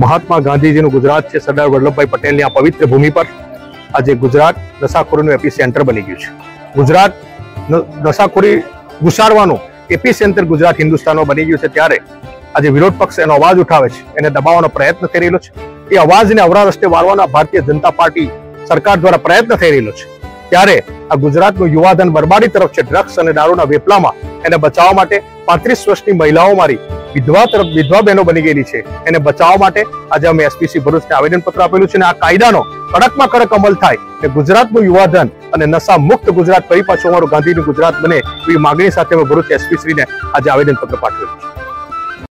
મહાત્મા ગાંધીજીનું ગુજરાત છે, સરદાર વલ્લભભાઈ પટેલની આ પવિત્ર ભૂમિ પર આજે ગુજરાત નશાખોરીનું એપી સેન્ટર બની ગયું છે. ગુજરાત નશાખોરી ઘુસાડવાનું એપી સેન્ટર ગુજરાત હિન્દુસ્તાનમાં બની ગયું છે. ત્યારે આજે વિરોધ પક્ષ એનો અવાજ ઉઠાવે છે, એને દબાવવાનો પ્રયત્ન થઈ રહેલો છે. એ અવાજને અવરા રસ્તે વાળવાના ભારતીય જનતા પાર્ટી સરકાર દ્વારા પ્રયત્ન થઈ રહેલો છે. ત્યારે આ ગુજરાતનું યુવાધન બરબાદી તરફ છે, ડ્રગ્સ અને દારૂના વેપલામાં એને બચાવવા માટે 35 વર્ષની મહિલાઓ મારી વિધવા બહેનો બની ગયેલી છે, એને બચાવવા માટે આજે અમે એસપીસી ભરૂચને આવેદનપત્ર આપેલું છે. અને આ કાયદાનો કડકમાં કડક અમલ થાય અને ગુજરાતનું યુવાધન અને નશા મુક્ત ગુજરાત ફરી પાછું અમારું ગાંધીનું ગુજરાત બને એવી માંગણી સાથે અમે ભરૂચ એસપી શ્રીને આજે આવેદનપત્ર પાઠવેલું છે.